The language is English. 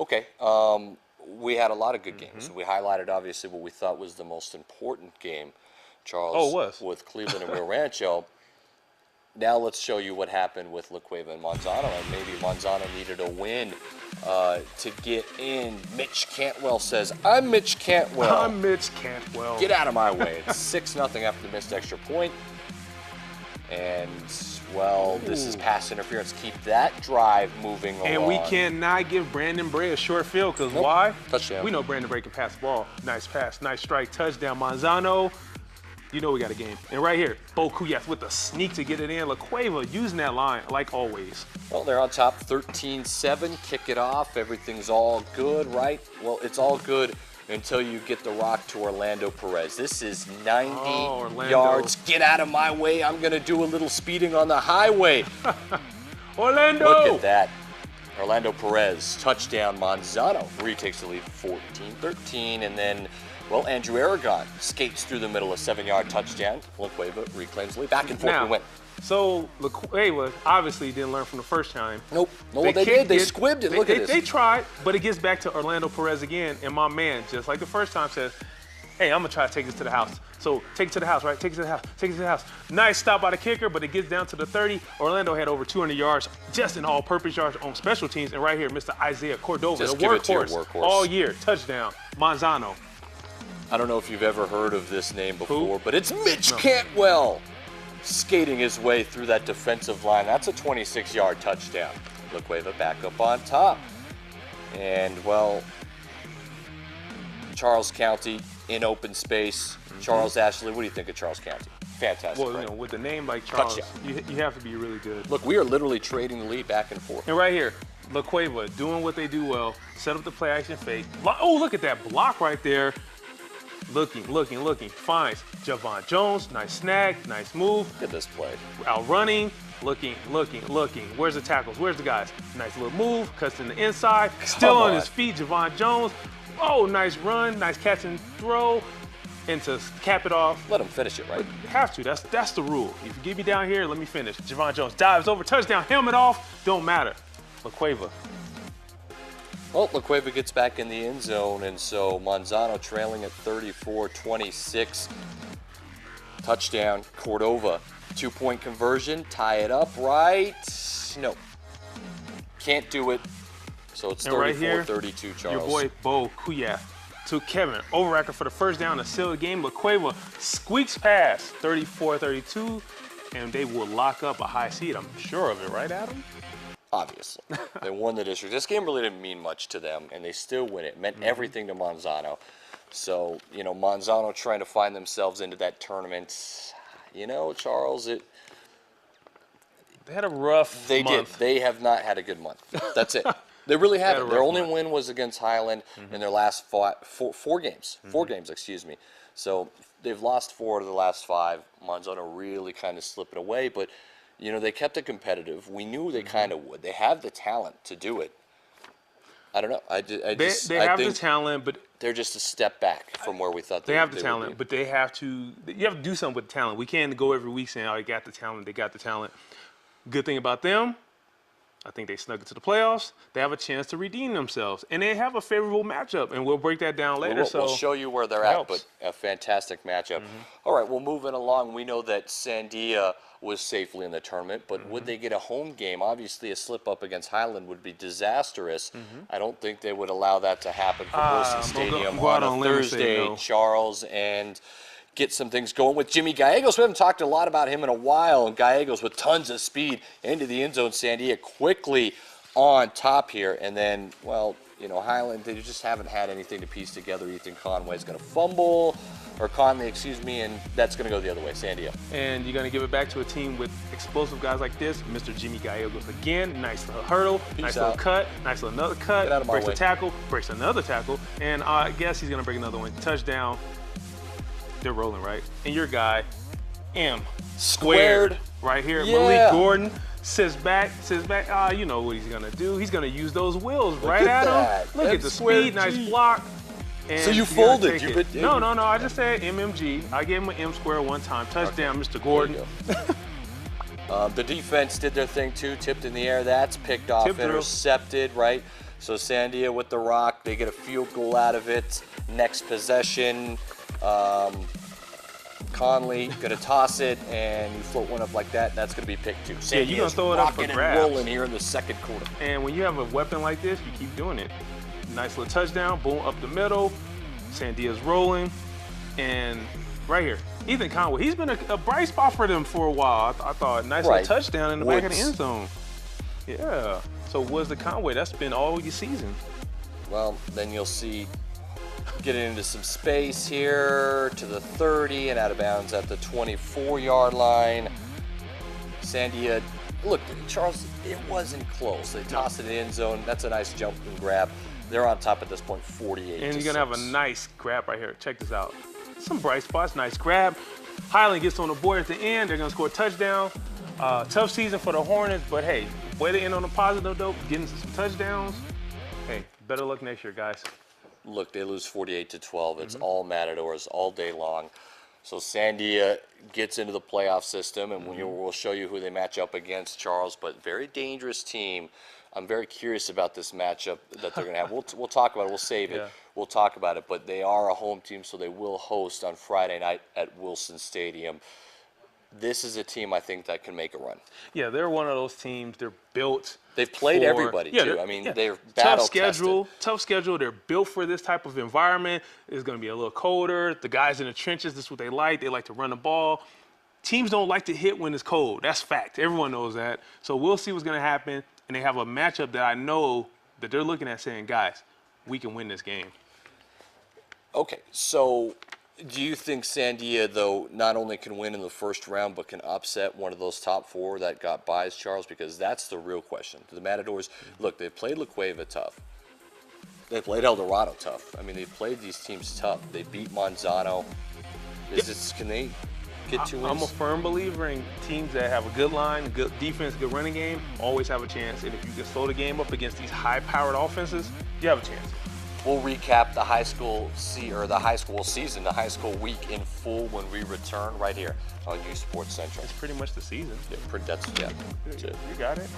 Okay. We had a lot of good games. We highlighted, obviously, what we thought was the most important game, Charles, Oh, it was. with Cleveland and Rio Rancho. Now let's show you what happened with La Cueva and Manzano, and maybe Manzano needed a win to get in. Mitch Cantwell says, I'm Mitch Cantwell. I'm Mitch Cantwell. Get out of my way. It's 6-0 after the missed extra point. And, well, this is pass interference. Keep that drive moving along. And we cannot give Brandon Bray a short field, because Nope. why? Touchdown. We know Brandon Bray can pass the ball. Nice pass, nice strike, touchdown. Manzano, you know we got a game. And right here, Bo Kuyas with the sneak to get it in. La Cueva using that line, like always. Well, they're on top 13-7. Kick it off. Everything's all good, right? Well, it's all good until you get the rock to Orlando Perez. This is 90 yards. Get out of my way. I'm going to do a little speeding on the highway. Orlando! Look at that. Orlando Perez, touchdown. Manzano retakes the lead 14-13. And then, well, Andrew Aragon skates through the middle, a 7-yard touchdown. La Cueva reclaims the lead. Back and forth Now, we went. So La Cueva obviously didn't learn from the first time. Nope. No, they did. They squibbed it. Look at this. They tried, but it gets back to Orlando Perez again. And my man, just like the first time, says, hey, I'm going to try to take this to the house. So take it to the house, right? Take it to the house. Take it to the house. Nice stop by the kicker, but it gets down to the 30. Orlando had over 200 yards just in all-purpose yards on special teams. And right here, Mr. Isaiah Cordova, Just the give it to your workhorse workhorse. all year. Touchdown. Manzano. I don't know if you've ever heard of this name before, Who? but it's Mitch Cantwell skating his way through that defensive line. That's a 26-yard touchdown. La Cueva back up on top. And, well, Charles County in open space. Charles Ashley, what do you think of Charles County? Fantastic, Well, right? you know, with a name like Charles, Touchdown. you have to be really good. Look, we are literally trading the lead back and forth. And right here, La Cueva doing what they do well, set up the play action fake. Oh, look at that block right there. Looking, finds Javon Jones, nice snag, nice move. Look at this play. Out running, looking. Where's the tackles? Where's the guys? Nice little move, cuts in the inside, still on his feet, Javon Jones. Oh, nice run, nice catch and throw. And to cap it off, Let him finish it, right? you have to, that's the rule. If you get me down here, let me finish. Javon Jones dives over, touchdown, helmet off, don't matter. La Cueva. Well, La Cueva gets back in the end zone, and so Manzano trailing at 34-26. Touchdown, Cordova. 2-point conversion, tie it up, right? No. Can't do it. So it's 34-32, Charles. Your boy Bo Kuyas to Kevin Overacker for the first down to seal the game. La Cueva squeaks past 34-32, and they will lock up a high seed. I'm sure of it, right, Adam? Obviously. They won the district. This game really didn't mean much to them, and they still win it. It meant everything to Manzano. So, you know, Manzano trying to find themselves into that tournament. You know, Charles, They had a rough They month. did. They have not had a good month. That's it. They really haven't. a Their rough only month. win was against Highland in their last four games. 4 games, excuse me. So they've lost 4 of the last 5. Manzano really kind of slipping away, but you know they kept it competitive. We knew they kind of would. They have the talent to do it. I don't know. I They think have the talent, but they're just a step back from where we thought they have the would talent, be. but they have to. You have to do something with the talent. We can't go every week saying, "Oh, they got the talent. They got the talent." Good thing about them, I think they snuck into the playoffs. They have a chance to redeem themselves, and they have a favorable matchup, and we'll break that down later. We'll show you where they're at, helps. but a fantastic matchup. All right, well, moving along, we know that Sandia was safely in the tournament, but would they get a home game? Obviously, a slip-up against Highland would be disastrous. I don't think they would allow that to happen for Wilson Stadium on a Thursday, Charles, and get some things going with Jimmy Gallegos. We haven't talked a lot about him in a while, and Gallegos with tons of speed into the end zone. Sandia quickly on top here, and then, well, you know, Highland, they just haven't had anything to piece together. Ethan Conway's going to fumble, or Conley, excuse me, and that's going to go the other way, Sandia. And you're going to give it back to a team with explosive guys like this. Mr. Jimmy Gallegos again. Nice little hurdle, nice little cut, nice little another cut. Get out of my breaks way. a tackle, breaks another tackle, and I guess he's going to break another one. Touchdown. They're rolling, right? And your guy, M. Squared. Right here. Yeah. Malik Gordon sits back. You know what he's going to do. He's going to use those wheels right at at that. him. Look at the Squared speed. Nice G. block. And So you he's gonna folded. take You it. could- No. I just said MMG. I gave him an M square one time. Touchdown, Mr. Gordon. The defense did their thing too, tipped in the air. That's picked off, Tip drill. intercepted, right? So Sandia with the rock, they get a field goal out of it. Next possession, Conley gonna toss it, and you float one up like that. That's gonna be picked too. Yeah, you're gonna throw it up for rocking and grabs. rolling here in the second quarter. And when you have a weapon like this, you keep doing it. Nice little touchdown, boom, up the middle. Sandia's rolling, and right here, Ethan Conway. He's been a bright spot for them for a while. I thought nice little touchdown in the back of the end zone. Yeah. So where's the Conway? That's been all your season. Well, then you'll see getting into some space here to the 30 and out of bounds at the 24-yard line. Sandia, look, Charles, it wasn't close. They tossed it in the end zone. That's a nice jump and grab. They're on top at this point, 48. And you're gonna have a nice grab right here. Check this out. Some bright spots, nice grab. Highland gets on the board at the end. They're gonna score a touchdown. Tough season for the Hornets, but hey, way to end on a positive note, getting some touchdowns. Hey, better luck next year, guys. Look, they lose 48-12. It's all Matadors all day long. So Sandia gets into the playoff system, and we'll show you who they match up against, Charles, but very dangerous team. I'm very curious about this matchup that they're going to have. We'll talk about it. We'll save it. Yeah. We'll talk about it, but they are a home team, so they will host on Friday night at Wilson Stadium. This is a team I think that can make a run. Yeah, they're one of those teams. They're built. They've played everybody, too. I mean, they're battle tested. Tough schedule. They're built for this type of environment. It's going to be a little colder. The guys in the trenches, this is what they like. They like to run the ball. Teams don't like to hit when it's cold. That's fact. Everyone knows that. So we'll see what's going to happen. And they have a matchup that I know that they're looking at saying, guys, we can win this game. Okay, so do you think Sandia, though, not only can win in the first round, but can upset one of those top four that got buys, Charles? Because that's the real question. The Matadors, look, they've played La Cueva tough. They played El Dorado tough. I mean, they've played these teams tough. They beat Monzano. Can they get 2 wins? I'm a firm believer in teams that have a good line, good defense, good running game, always have a chance. And if you can slow the game up against these high-powered offenses, you have a chance. We'll recap the high school season, the high school week in full when we return right here on uSports Central. It's pretty much the season. Yeah, that's You got it.